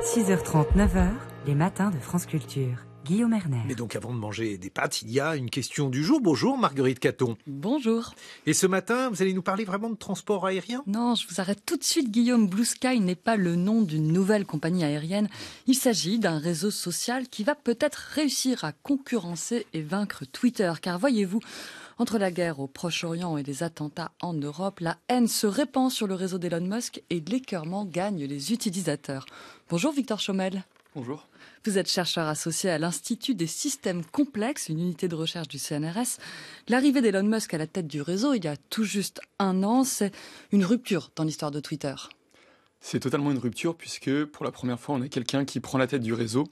6h30, 9h, les matins de France Culture. Guillaume Erner. Mais donc avant de manger des pâtes, il y a une question du jour. Bonjour Marguerite Caton. Bonjour. Et ce matin, vous allez nous parler vraiment de transport aérien ? Non, je vous arrête tout de suite, Guillaume. Blue Sky n'est pas le nom d'une nouvelle compagnie aérienne. Il s'agit d'un réseau social qui va peut-être réussir à concurrencer et vaincre Twitter. Car voyez-vous, entre la guerre au Proche-Orient et les attentats en Europe, la haine se répand sur le réseau d'Elon Musk et l'écœurement gagne les utilisateurs. Bonjour Victor Chomel. Bonjour. Vous êtes chercheur associé à l'Institut des systèmes complexes, une unité de recherche du CNRS. L'arrivée d'Elon Musk à la tête du réseau, il y a tout juste un an, c'est une rupture dans l'histoire de Twitter. C'est totalement une rupture puisque pour la première fois, on a quelqu'un qui prend la tête du réseau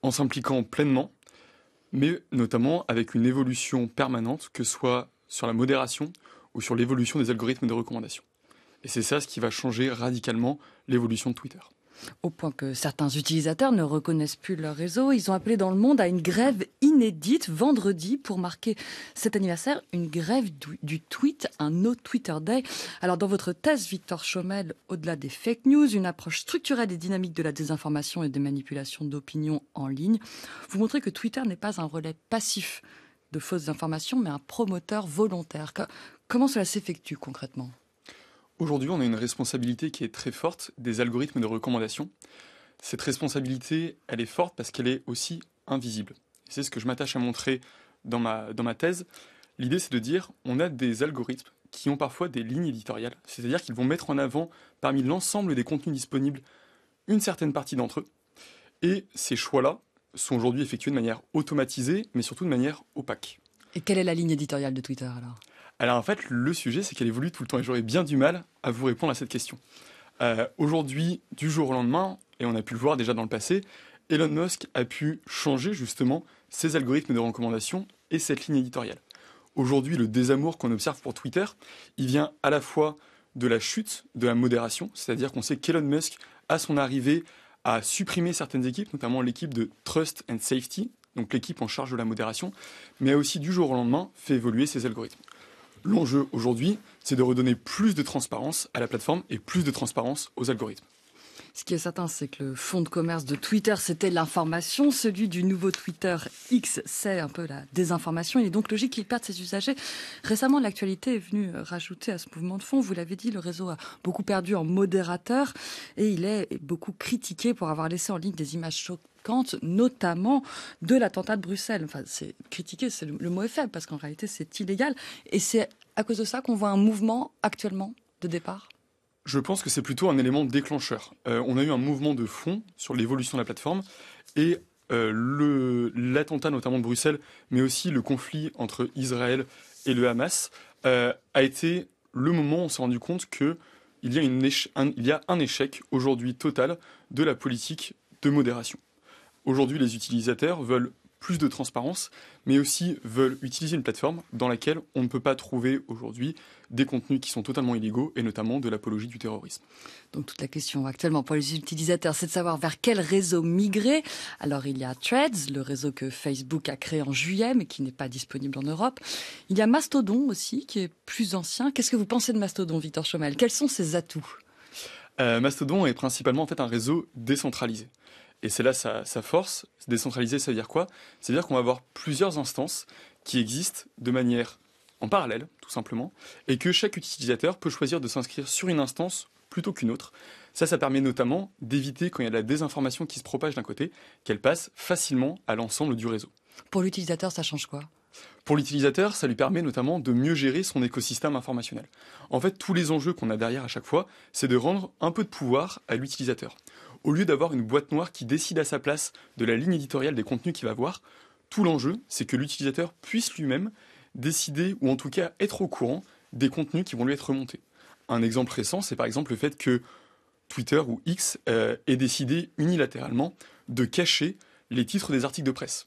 en s'impliquant pleinement, mais notamment avec une évolution permanente, que ce soit sur la modération ou sur l'évolution des algorithmes de recommandation. Et c'est ça ce qui va changer radicalement l'évolution de Twitter. Au point que certains utilisateurs ne reconnaissent plus leur réseau. Ils ont appelé dans le monde à une grève inédite vendredi pour marquer cet anniversaire, une grève du tweet, un No Twitter Day. Alors dans votre thèse, Victor Chomel, au-delà des fake news, une approche structurelle et dynamique de la désinformation et des manipulations d'opinion en ligne, vous montrez que Twitter n'est pas un relais passif de fausses informations, mais un promoteur volontaire. Comment cela s'effectue concrètement ? Aujourd'hui, on a une responsabilité qui est très forte des algorithmes de recommandation. Cette responsabilité, elle est forte parce qu'elle est aussi invisible. Et c'est ce que je m'attache à montrer dans ma thèse. L'idée, c'est de dire on a des algorithmes qui ont parfois des lignes éditoriales, c'est-à-dire qu'ils vont mettre en avant, parmi l'ensemble des contenus disponibles, une certaine partie d'entre eux. Et ces choix-là sont aujourd'hui effectués de manière automatisée, mais surtout de manière opaque. Et quelle est la ligne éditoriale de Twitter alors en fait, le sujet, c'est qu'elle évolue tout le temps et j'aurais bien du mal à vous répondre à cette question. Aujourd'hui, du jour au lendemain, et on a pu le voir déjà dans le passé, Elon Musk a pu changer justement ses algorithmes de recommandation et cette ligne éditoriale. Aujourd'hui, le désamour qu'on observe pour Twitter, il vient à la fois de la chute de la modération, c'est-à-dire qu'on sait qu'Elon Musk, à son arrivée, a supprimé certaines équipes, notamment l'équipe de Trust and Safety, donc l'équipe en charge de la modération, mais a aussi du jour au lendemain fait évoluer ses algorithmes. L'enjeu aujourd'hui, c'est de redonner plus de transparence à la plateforme et plus de transparence aux algorithmes. Ce qui est certain, c'est que le fonds de commerce de Twitter, c'était l'information. Celui du nouveau Twitter X, c'est un peu la désinformation. Il est donc logique qu'il perde ses usagers. Récemment, l'actualité est venue rajouter à ce mouvement de fond. Vous l'avez dit, le réseau a beaucoup perdu en modérateurs et il est beaucoup critiqué pour avoir laissé en ligne des images choquantes, notamment de l'attentat de Bruxelles. Enfin, c'est critiqué, le mot est faible parce qu'en réalité, c'est illégal. Et c'est à cause de ça qu'on voit un mouvement actuellement de départ. Je pense que c'est plutôt un élément déclencheur. On a eu un mouvement de fond sur l'évolution de la plateforme et l'attentat notamment de Bruxelles, mais aussi le conflit entre Israël et le Hamas, a été le moment où on s'est rendu compte qu'il y a un échec aujourd'hui total de la politique de modération. Aujourd'hui, les utilisateurs veulent plus de transparence, mais aussi veulent utiliser une plateforme dans laquelle on ne peut pas trouver aujourd'hui des contenus qui sont totalement illégaux et notamment de l'apologie du terrorisme. Donc toute la question actuellement pour les utilisateurs, c'est de savoir vers quel réseau migrer. Alors il y a Threads, le réseau que Facebook a créé en juillet mais qui n'est pas disponible en Europe. Il y a Mastodon aussi qui est plus ancien. Qu'est-ce que vous pensez de Mastodon, Victor Chomel ? Quels sont ses atouts ? Mastodon est principalement en fait un réseau décentralisé. Et c'est là sa force. Décentralisé, ça veut dire quoi ? Ça veut dire qu'on va avoir plusieurs instances qui existent de manière en parallèle, tout simplement, et que chaque utilisateur peut choisir de s'inscrire sur une instance plutôt qu'une autre. Ça permet notamment d'éviter, quand il y a de la désinformation qui se propage d'un côté, qu'elle passe facilement à l'ensemble du réseau. Pour l'utilisateur, ça change quoi ? Pour l'utilisateur, ça lui permet notamment de mieux gérer son écosystème informationnel. En fait, tous les enjeux qu'on a derrière à chaque fois, c'est de rendre un peu de pouvoir à l'utilisateur. Au lieu d'avoir une boîte noire qui décide à sa place de la ligne éditoriale des contenus qu'il va voir, tout l'enjeu, c'est que l'utilisateur puisse lui-même décider, ou en tout cas être au courant, des contenus qui vont lui être remontés. Un exemple récent, c'est par exemple le fait que Twitter ou X ait décidé unilatéralement de cacher les titres des articles de presse.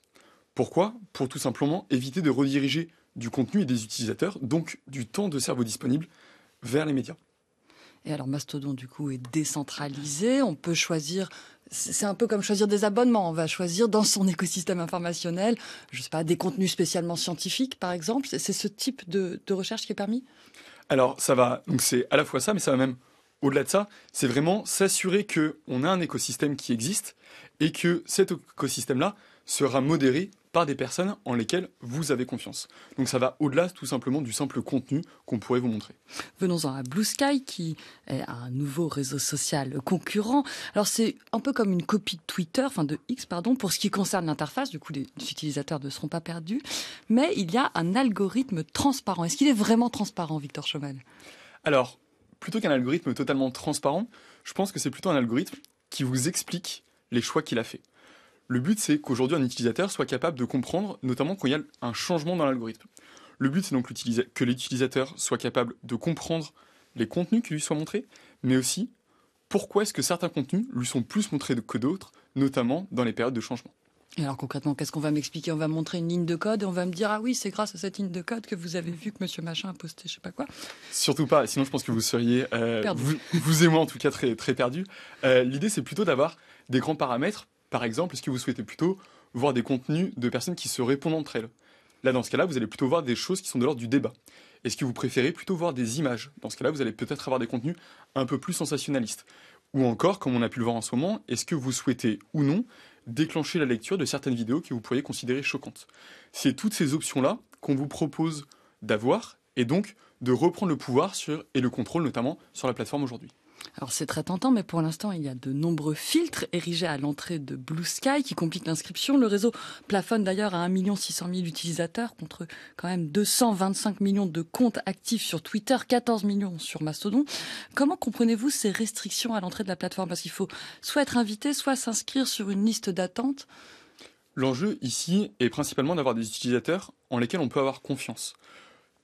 Pourquoi ? Pour tout simplement éviter de rediriger du contenu et des utilisateurs, donc du temps de cerveau disponible, vers les médias. Et alors Mastodon, du coup, est décentralisé. On peut choisir, c'est un peu comme choisir des abonnements. On va choisir dans son écosystème informationnel, je sais pas, des contenus spécialement scientifiques, par exemple. C'est ce type de recherche qui est permis ? Alors, ça va, donc c'est à la fois ça, mais ça va même Au-delà de ça, c'est vraiment s'assurer qu'on a un écosystème qui existe et que cet écosystème-là sera modéré par des personnes en lesquelles vous avez confiance. Donc ça va au-delà tout simplement du simple contenu qu'on pourrait vous montrer. Venons-en à Blue Sky, qui est un nouveau réseau social concurrent. Alors c'est un peu comme une copie de Twitter, enfin de X, pardon, pour ce qui concerne l'interface. Du coup, les utilisateurs ne seront pas perdus. Mais il y a un algorithme transparent. Est-ce qu'il est vraiment transparent, Victor Schoeman ? Alors, plutôt qu'un algorithme totalement transparent, je pense que c'est plutôt un algorithme qui vous explique les choix qu'il a fait. Le but, c'est qu'aujourd'hui, un utilisateur soit capable de comprendre, notamment quand il y a un changement dans l'algorithme. Le but, c'est donc que l'utilisateur soit capable de comprendre les contenus qui lui soient montrés, mais aussi pourquoi est-ce que certains contenus lui sont plus montrés que d'autres, notamment dans les périodes de changement. Et alors concrètement, qu'est-ce qu'on va m'expliquer ? On va me montrer une ligne de code et on va me dire « Ah oui, c'est grâce à cette ligne de code que vous avez vu que monsieur machin a posté je sais pas quoi ». Surtout pas, sinon je pense que vous seriez, vous et moi en tout cas, très, très perdus. L'idée, c'est plutôt d'avoir des grands paramètres. Par exemple, est-ce que vous souhaitez plutôt voir des contenus de personnes qui se répondent entre elles ? Là, dans ce cas-là, vous allez plutôt voir des choses qui sont de l'ordre du débat. Est-ce que vous préférez plutôt voir des images ? Dans ce cas-là, vous allez peut-être avoir des contenus un peu plus sensationnalistes. Ou encore, comme on a pu le voir en ce moment, est-ce que vous souhaitez ou non déclencher la lecture de certaines vidéos que vous pourriez considérer choquantes ? C'est toutes ces options-là qu'on vous propose d'avoir et donc de reprendre le pouvoir et le contrôle notamment sur la plateforme aujourd'hui. Alors c'est très tentant, mais pour l'instant, il y a de nombreux filtres érigés à l'entrée de Blue Sky qui compliquent l'inscription. Le réseau plafonne d'ailleurs à 1 600 000 utilisateurs contre quand même 225 millions de comptes actifs sur Twitter, 14 millions sur Mastodon. Comment comprenez-vous ces restrictions à l'entrée de la plateforme ? Parce qu'il faut soit être invité, soit s'inscrire sur une liste d'attente. L'enjeu ici est principalement d'avoir des utilisateurs en lesquels on peut avoir confiance.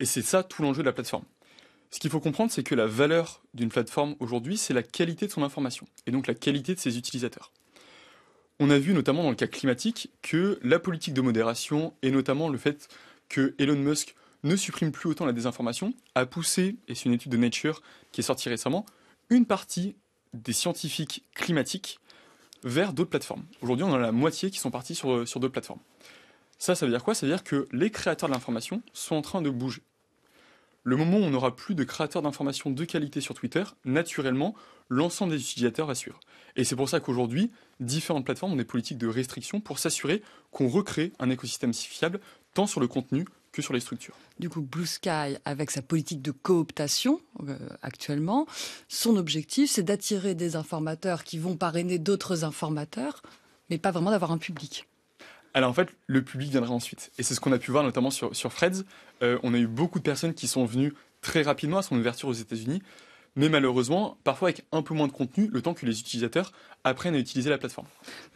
Et c'est ça tout l'enjeu de la plateforme. Ce qu'il faut comprendre, c'est que la valeur d'une plateforme aujourd'hui, c'est la qualité de son information, et donc la qualité de ses utilisateurs. On a vu notamment dans le cas climatique que la politique de modération, et notamment le fait que Elon Musk ne supprime plus autant la désinformation, a poussé, et c'est une étude de Nature qui est sortie récemment, une partie des scientifiques climatiques vers d'autres plateformes. Aujourd'hui, on en a la moitié qui sont partis sur d'autres plateformes. Ça veut dire quoi ? Ça veut dire que les créateurs de l'information sont en train de bouger. Le moment où on n'aura plus de créateurs d'informations de qualité sur Twitter, naturellement, l'ensemble des utilisateurs va suivre. Et c'est pour ça qu'aujourd'hui, différentes plateformes ont des politiques de restriction pour s'assurer qu'on recrée un écosystème si fiable, tant sur le contenu que sur les structures. Du coup, Blue Sky, avec sa politique de cooptation actuellement, son objectif, c'est d'attirer des informateurs qui vont parrainer d'autres informateurs, mais pas vraiment d'avoir un public. Alors en fait, le public viendra ensuite. Et c'est ce qu'on a pu voir notamment sur Threads. On a eu beaucoup de personnes qui sont venues très rapidement à son ouverture aux États-Unis, mais malheureusement, parfois avec un peu moins de contenu, le temps que les utilisateurs apprennent à utiliser la plateforme.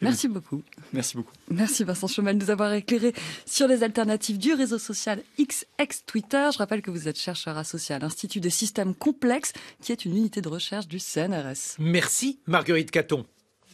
Merci beaucoup. Merci beaucoup. Merci Vincent Schoeman de nous avoir éclairé sur les alternatives du réseau social X ex-Twitter. Je rappelle que vous êtes chercheur associé à l'Institut des systèmes complexes, qui est une unité de recherche du CNRS. Merci Marguerite Caton.